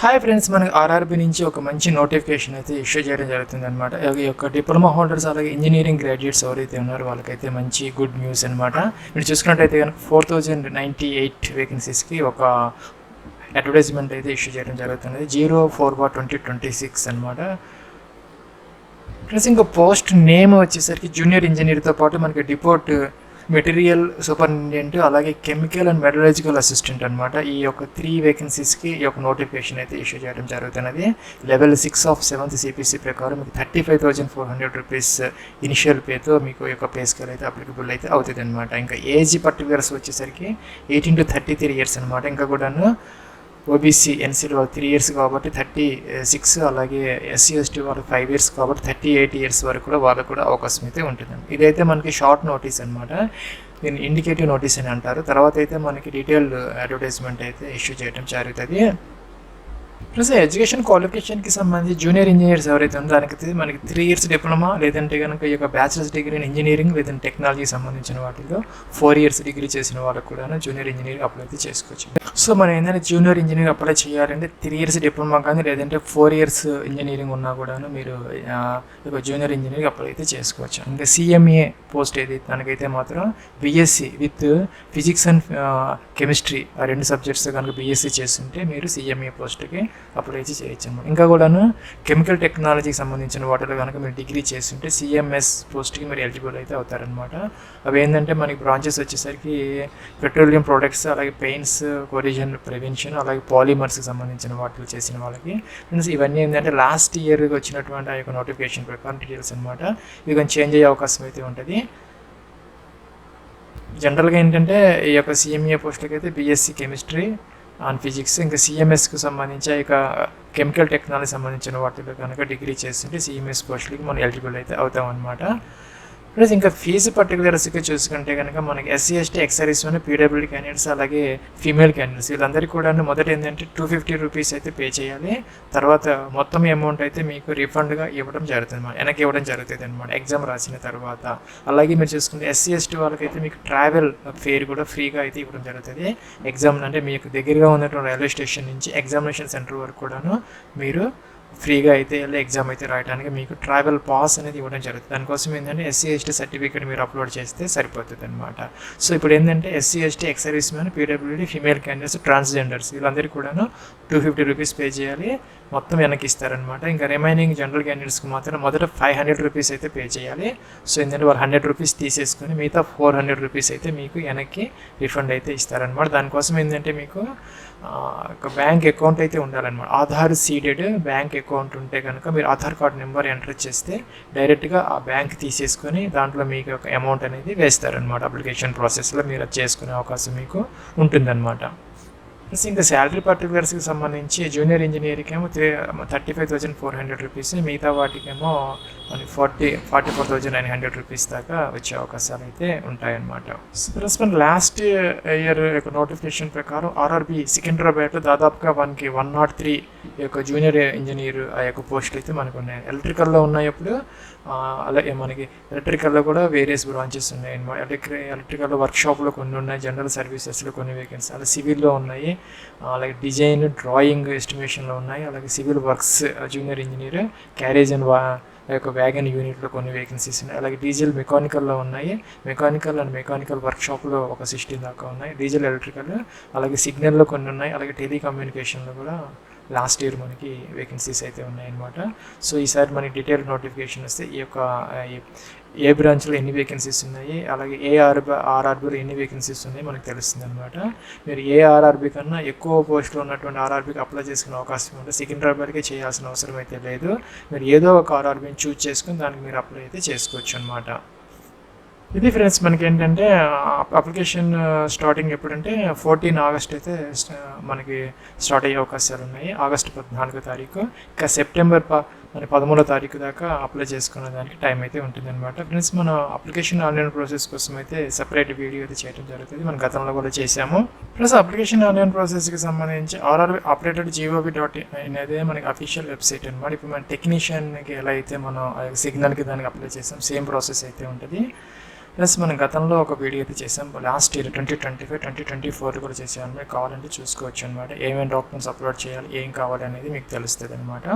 Hi friends, మనకి RRB నుంచి ఒక మంచి నోటిఫికేషన్ అయితే ఇష్యూ చేయడం జరుగుతుంది అనమాట. ఈ యొక్క డిప్లొమా హోల్డర్స్ అలాగే ఇంజనీరింగ్ గ్రాడ్యుయేట్స్ ఎవరైతే ఉన్నారో వాళ్ళకైతే మంచి గుడ్ న్యూస్ అనమాట. మీరు చూసుకున్నట్టయితే కనుక 4098 వేకెన్సీస్కి ఒక అడ్వర్టైజ్మెంట్ అయితే ఇష్యూ చేయడం జరుగుతుంది. 04/2026 అనమాట. ప్లస్ ఇంకా పోస్ట్ నేమ్ వచ్చేసరికి జూనియర్ ఇంజనీర్తో పాటు మనకి డిపోర్ట్ మెటీరియల్ సూపరింటెండెంట్ అలాగే కెమికల్ అండ్ మెటలర్జికల్ అసిస్టెంట్ అనమాట. ఈ యొక్క 3 వేకెన్సీస్కి ఈ యొక్క నోటిఫికేషన్ అయితే ఇష్యూ చేయడం జరుగుతున్నది. లెవెల్ 6 ఆఫ్ 7th CPC ప్రకారం మీకు 35,400 రూపీస్ ఇనిషియల్ పేతో మీకు ఈ యొక్క పే స్కేల్ అయితే అప్లికబుల్ అయితే అవుతుంది అనమాట. ఇంకా ఏజ్ పర్టికులర్స్ వచ్చేసరికి 18 to 33 years అనమాట. ఇంకా కూడాను ఓబీసీ ఎన్సీలు వాళ్ళు 3 years కాబట్టి 36, అలాగే SC/ST వాళ్ళకి 5 years కాబట్టి 38 years వరకు కూడా వాళ్ళకు కూడా అవకాశం అయితే ఉంటుందండి. ఇదైతే మనకి షార్ట్ నోటీస్ అనమాట. దీన్ని ఇండికేటివ్ నోటీస్ అని అంటారు. తర్వాత అయితే మనకి డీటెయిల్డ్ అడ్వర్టైజ్మెంట్ అయితే ఇష్యూ చేయడం జరుగుతుంది. ప్లస్ ఎడ్యుకేషన్ క్వాలిఫికేషన్కి సంబంధించి జూనియర్ ఇంజనీర్స్ ఎవరైతే ఉందో దానికి మనకి 3 years డిప్లొమా లేదంటే కనుక ఈ యొక్క బ్యాచిలర్స్ డిగ్రీ ఇన్ ఇంజనీరింగ్ లేదంటే టెక్నాలజీకి సంబంధించిన వాటిలో 4 years డిగ్రీ చేసిన వాళ్ళకు కూడా జూనియర్ ఇంజనీరింగ్ అప్లై అయితే చేసుకోవచ్చు. సో మనం ఏంటంటే జూనియర్ ఇంజనీరింగ్ అప్లై చేయాలంటే 3 years డిప్లొమా కానీ లేదంటే 4 years ఇంజనీరింగ్ ఉన్నా కూడాను మీరు ఒక జూనియర్ ఇంజనీరింగ్ అప్లై అయితే చేసుకోవచ్చు. ఇంకా CMA పోస్ట్ ఏది దానికైతే మాత్రం BSc with physics and chemistry ఆ 2 సబ్జెక్ట్స్ కనుక BSc చేస్తుంటే మీరు CMA పోస్ట్కి అప్లై అయితే చేయొచ్చు అనమాట. ఇంకా కూడాను కెమికల్ టెక్నాలజీకి సంబంధించిన వాటిలో కనుక మీరు డిగ్రీ చేస్తుంటే CMS పోస్ట్కి మీరు ఎలిజిబుల్ అయితే అవుతారనమాట. అవి ఏంటంటే మనకి బ్రాంచెస్ వచ్చేసరికి పెట్రోలియం ప్రొడక్ట్స్ అలాగే పెయింట్స్, కొరిజన్ ప్రివెన్షన్ అలాగే పాలిమర్స్కి సంబంధించిన వాటిలో చేసిన వాళ్ళకి. ఫ్రెండ్స్ ఇవన్నీ ఏంటంటే లాస్ట్ ఇయర్కి వచ్చినటువంటి ఆ యొక్క నోటిఫికేషన్ ప్రకారం డీటెయిల్స్ అనమాట. ఇది కొంచెం చేంజ్ అయ్యే అవకాశం అయితే ఉంటుంది. జనరల్గా ఏంటంటే ఈ యొక్క CMA పోస్టులకి అయితే BSc కెమిస్ట్రీ అండ్ ఫిజిక్స్, ఇంకా CMSకి సంబంధించి ఇక కెమికల్ టెక్నాలజీ సంబంధించిన వాటిలో కనుక డిగ్రీ చేస్తుంటే CMS పోస్టులకి మనం ఎలిజిబుల్ అయితే అవుతాం అనమాట. ప్లస్ ఇంకా ఫీజు పర్టికులర్స్గా చూసుకుంటే కనుక మనకి SC/ST ఎక్స్-సర్వీస్మెన్, PWD క్యాండిడేట్స్ అలాగే ఫీమేల్ క్యాండిడేట్స్ వీళ్ళందరికీ కూడా మొదట ఏంటంటే 250 రూపీస్ అయితే పే చేయాలి. తర్వాత మొత్తం అమౌంట్ అయితే మీకు రిఫండ్గా ఇవ్వడం జరుగుతుంది అనమాట, వెనక్కి ఇవ్వడం జరుగుతుంది అనమాట ఎగ్జామ్ రాసిన తర్వాత. అలాగే మీరు చూసుకుంటే SC/ST వాళ్ళకైతే మీకు ట్రావెల్ ఫేర్ కూడా ఫ్రీగా అయితే ఇవ్వడం జరుగుతుంది. ఎగ్జామ్ అంటే మీకు దగ్గరగా ఉన్నటువంటి రైల్వే స్టేషన్ నుంచి ఎగ్జామినేషన్ సెంటర్ వరకు కూడాను మీరు ఫ్రీగా అయితే వెళ్ళి ఎగ్జామ్ అయితే రాయడానికి మీకు ట్రావెల్ పాస్ అనేది ఇవ్వడం జరుగుతుంది. దానికోసం ఏంటంటే SC/ST సర్టిఫికేట్ మీరు అప్లోడ్ చేస్తే సరిపోతుంది అనమాట. సో ఇప్పుడు ఏంటంటే SC/ST X-servicemen, PWD female candidates, transgenders వీళ్ళందరికీ కూడాను 250 రూపీస్ పే చేయాలి, మొత్తం వెనక్కి ఇస్తారనమాట. ఇంకా రిమైనింగ్ జనరల్ క్యాండిడేట్స్కి మాత్రం మొదట 500 రూపీస్ అయితే పే చేయాలి. సో ఏంటంటే వాళ్ళు 100 రూపీస్ తీసేసుకొని మిగతా 400 రూపీస్ అయితే మీకు వెనక్కి రిఫండ్ అయితే ఇస్తారనమాట. దానికోసం ఏంటంటే మీకు ఒక బ్యాంక్ అకౌంట్ అయితే ఉండాలన్నమాట. ఆధార్ సీడెడ్ బ్యాంక్ అకౌంట్ ఉంటే కనుక మీరు ఆధార్ కార్డ్ నెంబర్ ఎంటర్ చేస్తే డైరెక్ట్గా ఆ బ్యాంక్ తీసేసుకొని దాంట్లో మీకు ఒక అమౌంట్ అనేది వేస్తారనమాట. అప్లికేషన్ ప్రాసెస్లో మీరు అది చేసుకునే అవకాశం మీకు ఉంటుందన్నమాట. ప్లస్ ఇంకా శాలరీ పర్టికులర్స్కి సంబంధించి జూనియర్ ఇంజనీర్కి ఏమో 35,400 రూపీస్, మిగతా వాటికేమో మనకి 44,900 రూపీస్ దాకా వచ్చే అవకాశాలు అయితే ఉంటాయన్నమాట. ప్లస్ మన లాస్ట్ ఇయర్ యొక్క నోటిఫికేషన్ ప్రకారం ఆర్ఆర్బీ సికింద్రాబాద్లో దాదాపుగా మనకి 103 యొక్క జూనియర్ ఇంజనీర్ ఆ యొక్క పోస్టులు అయితే మనకు ఉన్నాయి. ఎలక్ట్రికల్లో ఉన్నాయి. ఇప్పుడు అలాగే మనకి ఎలక్ట్రికల్లో కూడా వేరియస్ బ్రాంచెస్ ఉన్నాయి అన్నమాట. ఎలక్ట్రికల్లో వర్క్షాప్లో కొన్ని ఉన్నాయి, జనరల్ సర్వీసెస్లో కొన్ని వేకెన్సీ, అలాగే సివిల్లో ఉన్నాయి, అలాగే డిజైన్, డ్రాయింగ్, ఎస్టిమేషన్లో ఉన్నాయి, అలాగే civil works junior engineer, carriage and యొక్క వ్యాగన్ యూనిట్లో కొన్ని వేకెన్సీస్ ఉన్నాయి. అలాగే డీజిల్ మెకానికల్లో ఉన్నాయి, మెకానికల్ అండ్ మెకానికల్ వర్క్షాప్లో ఒక 16 దాకా ఉన్నాయి, డీజిల్ ఎలక్ట్రికల్, అలాగే సిగ్నల్లో కొన్ని ఉన్నాయి, అలాగే టెలికమ్యూనికేషన్లో కూడా లాస్ట్ ఇయర్ మనకి వేకెన్సీస్ అయితే ఉన్నాయన్నమాట. సో ఈసారి మనకి డీటెయిల్ నోటిఫికేషన్ వస్తే ఈ యొక్క ఏ బ్రాంచ్లో ఎన్ని వేకెన్సీస్ ఉన్నాయి, అలాగే ఆర్ఆర్బీలో ఎన్ని వేకెన్సీస్ ఉన్నాయి మనకు తెలుస్తుంది అనమాట. మీరు ఆర్ఆర్బీ కన్నా ఎక్కువ పోస్టులో ఉన్నటువంటి ఆర్ఆర్బీకి అప్లై చేసుకునే అవకాశం ఉంటుంది. సికింద్రాబాద్కే చేయాల్సిన అవసరం అయితే లేదు. మీరు ఏదో ఒక ఆర్ఆర్బీని చూజ్ చేసుకుని దానికి మీరు అప్లై అయితే చేసుకోవచ్చు అనమాట. ఇది ఫ్రెండ్స్ మనకి ఏంటంటే అప్లికేషన్ స్టార్టింగ్ ఎప్పుడంటే 14 ఆగస్ట్ అయితే మనకి స్టార్ట్ అయ్యే అవకాశాలు ఉన్నాయి. ఆగస్టు 14వ తారీఖు, ఇంకా సెప్టెంబర్ 13వ తారీఖు దాకా అప్లై చేసుకునే దానికి టైం అయితే ఉంటుంది అనమాట. ఫ్రెండ్స్ మన అప్లికేషన్ ఆన్లైన్ ప్రాసెస్ కోసం అయితే సెపరేట్ వీడియో అయితే చేయడం జరుగుతుంది, మనం గతంలో కూడా చేసాము. ప్లస్ అప్లికేషన్ ఆన్లైన్ ప్రాసెస్కి సంబంధించి ఆర్ఆర్బీ ఆపరేటెడ్ gov.in అనేది మనకి అఫీషియల్ వెబ్సైట్ అనమాట. ఇప్పుడు మన టెక్నీషియన్కి ఎలా అయితే మనం సిగ్నల్కి దానికి అప్లై చేసాం సేమ్ ప్రాసెస్ అయితే ఉంటుంది. ప్లస్ మనం గతంలో ఒక వీడియో అయితే చేసాం, లాస్ట్ ఇయర్ 2025, 2024 కూడా చేసాం. మీకు కావాలంటే చూసుకోవచ్చు అనమాట. ఏమేమి డాక్యుమెంట్స్ అప్లోడ్ చేయాలి, ఏం కావాలి అనేది మీకు తెలుస్తుంది అనమాట.